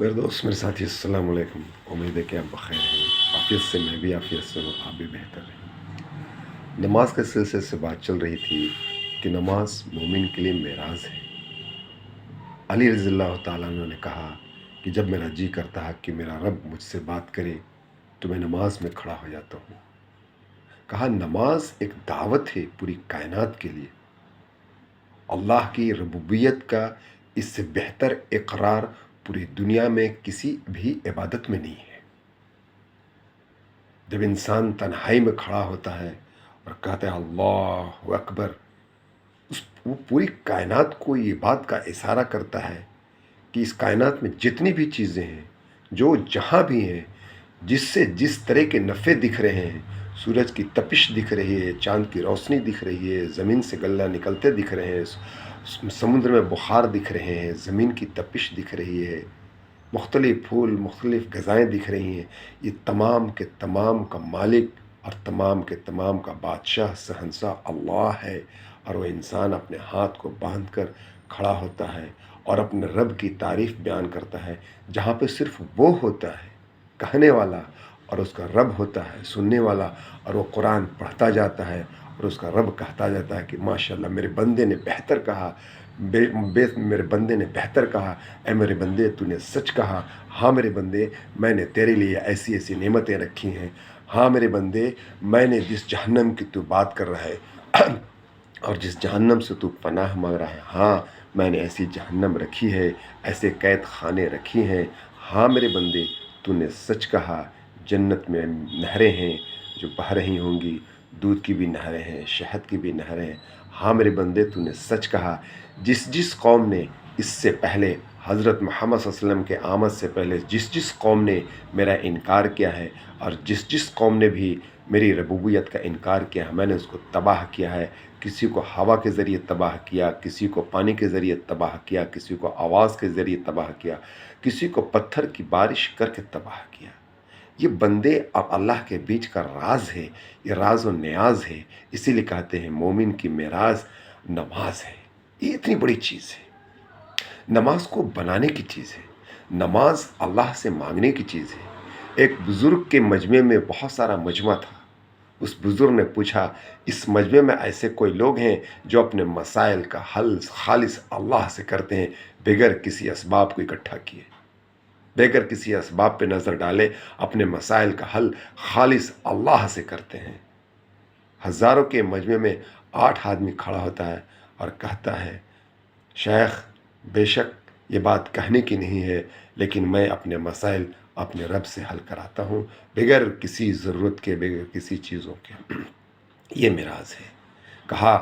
मेरे दोस्त मेरे साथी अस्सलाम वालेकुम। उम्मीद है कि आप बखैर हैं। आफियत से मैं भी आफियत से हूँ, आप भी बेहतर हैं। नमाज के सिलसिले से बात चल रही थी कि नमाज मोमिन के लिए मेराज है। अली रज़ियल्लाहु ताला अन्हु ने कहा कि जब मेरा जी करता है कि मेरा रब मुझसे बात करे तो मैं नमाज में खड़ा हो जाता हूँ। कहा नमाज एक दावत है पूरी कायनात के लिए। अल्लाह की रबूबियत का इससे बेहतर इकरार पूरी दुनिया में किसी भी इबादत में नहीं है। जब इंसान तन्हाई में खड़ा होता है और कहता है अल्लाह अकबर, वो पूरी कायनात को ये बात का इशारा करता है कि इस कायनात में जितनी भी चीज़ें हैं, जो जहाँ भी हैं, जिससे जिस तरह के नफ़े दिख रहे हैं, सूरज की तपिश दिख रही है, चाँद की रोशनी दिख रही है, ज़मीन से गल्ला निकलते दिख रहे हैं, समुद्र में बुखार दिख रहे हैं, ज़मीन की तपिश दिख रही है, मुख्तलिफ़ फूल मुख्तलिफ़ ग़िज़ाएँ दिख रही हैं। ये तमाम के तमाम का मालिक और तमाम के तमाम का बादशाह शहंशाह अल्लाह है। और वह इंसान अपने हाथ को बांध कर खड़ा होता है और अपने रब की तारीफ़ बयान करता है, जहाँ पे सिर्फ़ वो होता है कहने वाला और उसका रब होता है सुनने वाला। और वो कुरान पढ़ता जाता है और उसका रब कहता जाता है कि माशाअल्लाह मेरे बंदे ने बेहतर कहा, मेरे बंदे ने बेहतर कहा, ऐ मेरे बंदे तूने सच कहा। हाँ मेरे बंदे, मैंने तेरे लिए ऐसी ऐसी नेमतें रखी हैं। हाँ मेरे बंदे, मैंने जिस जहन्नम की तू बात कर रहा है और जिस जहन्नम से तू पनाह मांग रहा है, हाँ मैंने ऐसी जहन्नम रखी है, ऐसे कैद खाने रखी हैं। हाँ मेरे बंदे, तूने सच कहा। जन्नत में नहरें हैं जो बह रही होंगी, दूध की भी नहरें हैं, शहद की भी नहरें हैं। हाँ मेरे बंदे, तूने सच कहा। जिस जिस कौम ने इससे पहले हज़रत मोहम्मद सल्लल्लाहु अलैहि वसल्लम के आमद से पहले जिस जिस कौम ने मेरा इनकार किया है और जिस जिस कौम ने भी मेरी रबूबियत का इनकार किया है, मैंने उसको तबाह किया है। किसी को हवा के ज़रिए तबाह किया, किसी को पानी के ज़रिए तबाह किया, किसी को आवाज़ के ज़रिए तबाह किया, किसी को पत्थर की बारिश करके तबाह किया। ये बंदे और अल्लाह के बीच का राज है, ये राज व न्याज है। इसीलिए कहते हैं मोमिन की मेराज नमाज है। ये इतनी बड़ी चीज़ है। नमाज को बनाने की चीज़ है, नमाज अल्लाह से मांगने की चीज़ है। एक बुज़ुर्ग के मजमे में बहुत सारा मजमा था। उस बुज़ुर्ग ने पूछा, इस मजमे में ऐसे कोई लोग हैं जो अपने मसाइल का हल खालिस अल्लाह से करते हैं, बगैर किसी असबाब को इकट्ठा किए, बगैर किसी असबाब पे नज़र डाले अपने मसाइल का हल खालिस अल्लाह से करते हैं। हज़ारों के मजमे में 8 आदमी खड़ा होता है और कहता है, शेख बेशक ये बात कहने की नहीं है, लेकिन मैं अपने मसाइल अपने रब से हल कराता हूँ, बगैर किसी ज़रूरत के, बगैर किसी चीज़ों के। ये मेराज है। कहा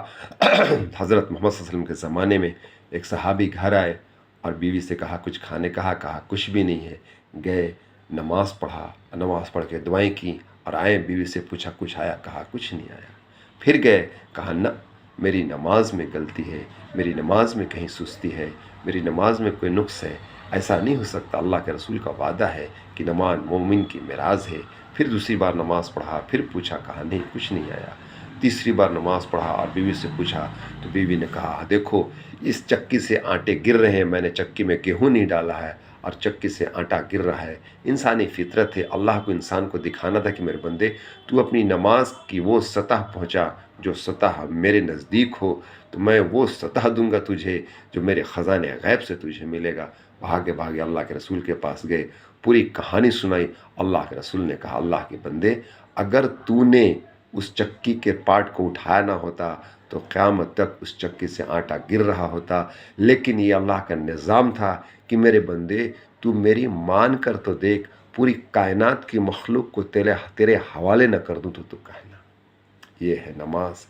हज़रत मोहम्मद सल्लल्लाहु अलैहि वसल्लम के ज़माने में एक सहाबी घर आए और बीवी से कहा कुछ खाने, कहा कुछ भी नहीं है। गए, नमाज़ पढ़ा, नमाज़ पढ़ के दुआएं की और आए, बीवी से पूछा कुछ आया, कहा कुछ नहीं आया। फिर गए, कहा न, मेरी नमाज में गलती है, मेरी नमाज में कहीं सुस्ती है, मेरी नमाज में कोई नुक्स है, ऐसा नहीं हो सकता। अल्लाह के रसूल का वादा है कि नमाज मोमिन की मेराज है। फिर दूसरी बार नमाज़ पढ़ा, फिर पूछा, कहा नहीं कुछ नहीं आया। तीसरी बार नमाज़ पढ़ा और बीवी से पूछा तो बीवी ने कहा, देखो इस चक्की से आटे गिर रहे हैं, मैंने चक्की में गेहूँ नहीं डाला है और चक्की से आटा गिर रहा है। इंसानी फितरत है। अल्लाह को इंसान को दिखाना था कि मेरे बंदे तू अपनी नमाज की वो सतह पहुँचा जो सतह मेरे नज़दीक हो, तो मैं वो सतह दूंगा तुझे जो मेरे ख़ज़ाने गैब से तुझे मिलेगा। भागे भागे अल्लाह के रसूल के पास गए, पूरी कहानी सुनाई। अल्लाह के रसूल ने कहा, अल्लाह के बंदे, अगर तूने उस चक्की के पार्ट को उठाया ना होता तो क़यामत तक उस चक्की से आटा गिर रहा होता। लेकिन ये अल्लाह का निज़ाम था कि मेरे बंदे तू मेरी मान कर तो देख, पूरी कायनात की मखलूक को तेरे हवाले न कर दूँ तो तू कहना। ये है नमाज।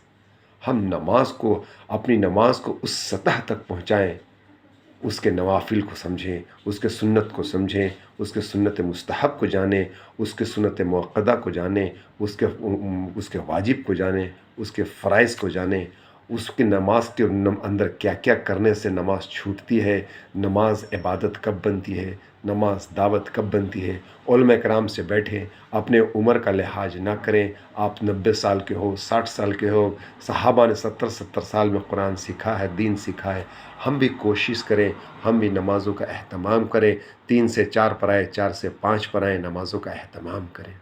हम नमाज को, अपनी नमाज को उस सतह तक पहुँचाएँ, उसके नवाफिल को समझें, उसके सुन्नत को समझें, उसके सुन्नत मुस्तहब को जानें, उसके सुन्नत मुअक्कदा को जानें, उसके वाजिब को जानें, उसके फ़राइज़ को जानें اس کی نماز کے اندر کیا کیا کرنے سے نماز چھوٹتی ہے، نماز عبادت کب بنتی ہے، نماز دعوت کب بنتی ہے۔ علماء کرام سے بیٹھیں، اپنے عمر کا لحاظ نہ کریں، آپ 90 سال کے ہو، 60 سال کے ہو، صحابہ نے 70 سال میں قرآن سیکھا ہے، دین سیکھا ہے۔ ہم بھی کوشش کریں، ہم بھی نمازوں کا اہتمام کریں، 3 سے 4 پڑھائیں، 4 سے 5 پڑھائیں، نمازوں کا اہتمام کریں۔